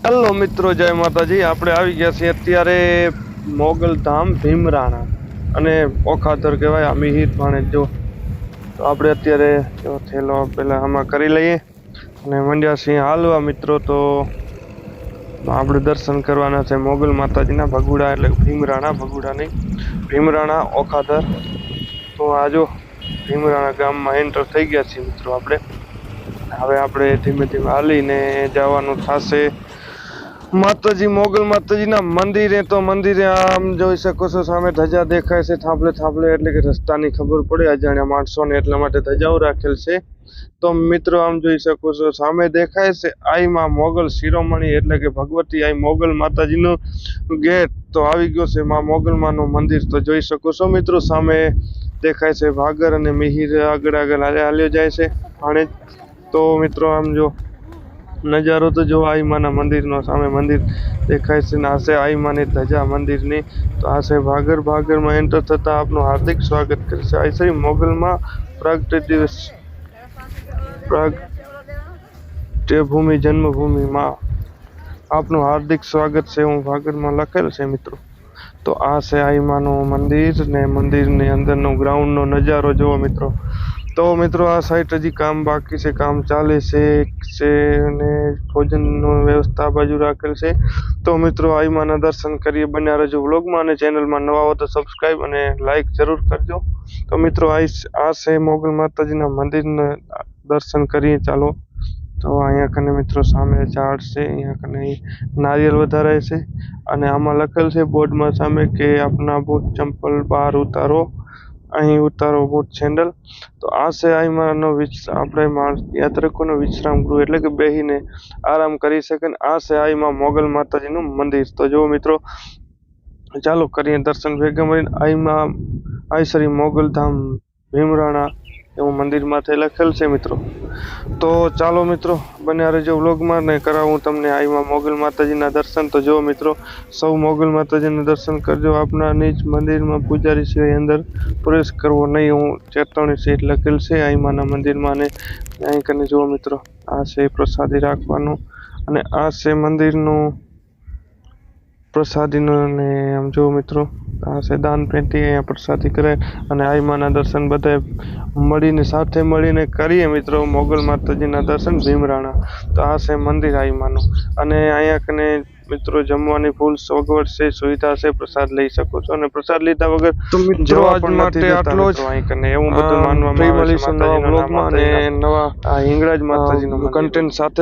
Hello મિત્રો, જય માતાજી। આપણે આવી ગયા છીએ અત્યારે મોગલધામ ભીમરાણા અને ઓખાધર કહેવાય આ મિહિર ભાણેજ જો। તો આપણે અત્યારે જો થેલો પેલા આમાં કરી લઈએ અને મંડ્યા છીએ હાલવા મિત્રો। તો આપણે દર્શન કરવાના છે મોગલ માતાજીના ભગુડા, એટલે ભીમરાણા, ભગુડા નહીં, ભીમરાણા ઓખાધર। તો આ જો ભીમરાણા ગામમાં એન્ટર થઈ ગયા છીએ મિત્રો આપણે। હવે આપણે ધીમે ધીમે હાલીને જવાનું થશે માતાજી મોગલ માતાજીના મંદિરે। તો મંદિરે આમ જોઈ શકો છો સામે ધજા દેખાય છે થાંભલે થાંભલે, એટલે કે રસ્તાની ખબર પડે અજાણ્યા માણસોને, એટલા માટે ધજાઓ રાખેલ છે। તો મિત્રો આમ જોઈ શકો છો સામે દેખાય છે આઈમાં મોગલ શિરોમણી, એટલે કે ભગવતી આઈ મોગલ માતાજીનો ગેટ। તો આવી ગયો છે માં મોગલમાનું મંદિર। તો જોઈ શકો છો મિત્રો સામે દેખાય છે ભાગર અને મિહિર આગળ આગળ હાલ્યો જાય છે ભાણેજ। તો મિત્રો આમ જો નજારો તો જો આઈ માના મંદિરનો, સામે મંદિર દેખાય છે ને આ છે આઈ માની ધજા મંદિરની। તો આ છે ભાગર, ભાગરમાં એન્ટર થતા આપનું હાર્દિક સ્વાગત કરે છે આઈ શ્રી મોગલમાં પ્રાગટ્યભૂમિ જન્મભૂમિમાં આપનું હાર્દિક સ્વાગત છે, હું ભાગરમાં લખેલ છે મિત્રો। તો આ છે આઈ માનું મંદિર ને મંદિરની અંદરનો ગ્રાઉન્ડનો નજારો જુઓ મિત્રો। તો મિત્રો આ સાઈડ હજી કામ બાકી છે, કામ ચાલે છે અને ભોજનની વ્યવસ્થા બાજુ રાખેલ છે। તો મિત્રો આઈમાના દર્શન કરીએ, બન્યા રહેજો વ્લોગમાં, અને ચેનલમાં નવા હો તો સબસ્ક્રાઈબ અને લાઈક જરૂર કરજો। તો મિત્રો આ છે મોગલ માતાજીના મંદિરના દર્શન કરીએ ચાલો। તો અહીંયા કને મિત્રો સામે ઝાડ છે, અહીંયા કને નારિયેલ વધારાય છે અને આમાં લખેલ છે બોર્ડમાં સામે કે આપના બૂટ ચંપલ બહાર ઉતારો, અહીં ઉતારો બૂટ સેન્ડલ। તો આ છે આઈમાનો આપણે યાત્રિકોનો વિશ્રામ ગૃહ, એટલે કે બેહીને આરામ કરી શકે ને આ છે આઈમાં મોગલ માતાજીનું મંદિર। તો જો મિત્રો ચાલો કરીએ દર્શન ભેગા મળીને। આઈમાં આઈ શ્રી મોગલધામ ભીમરાણા એવું મંદિર માથે લખેલ છે મિત્રો। તો ચાલો મિત્રો બન્યા રહેજો વ્લોગમાં ને કરાવું તમને આઈમાં મોગલ માતાજીના દર્શન। તો જો મિત્રો સૌ મોગલ માતાજીના દર્શન કરજો। આપના નિજ મંદિરમાં પૂજારી સિવાય અંદર પ્રવેશ કરવો નહીં, હું ચેતવણી સીટ લખેલ છે આઈમાના મંદિરમાં। અને અહીં કને જુઓ મિત્રો આ છે પ્રસાદી રાખવાનું અને આ છે મંદિરનું પ્રસાદીનું, અને આમ જુઓ મિત્રો આ છે દાન પેટી, અહીંયા પ્રસાદી કરે અને આઈમાના દર્શન બધા મળીને સાથે મળીને કરીએ મિત્રો મોગલ માતાજીના દર્શન ભીમરાણા। તો આ છે મંદિર આઈમાનું, અને અહીંયા કને મિત્રો જમવાની ફૂલ સગવડ છે, સુવિધા છે, પ્રસાદ લઈ શકો છો અને પ્રસાદ લીધા વગર તો મિત્રો આજ માટે આટલો જ અહીં કને એવું બધું માનવામાં આવે છે માતાજીના વ્લોગમાં અને નવા હિંગળાજ માતાજીનું કન્ટેન્ટ સાથે।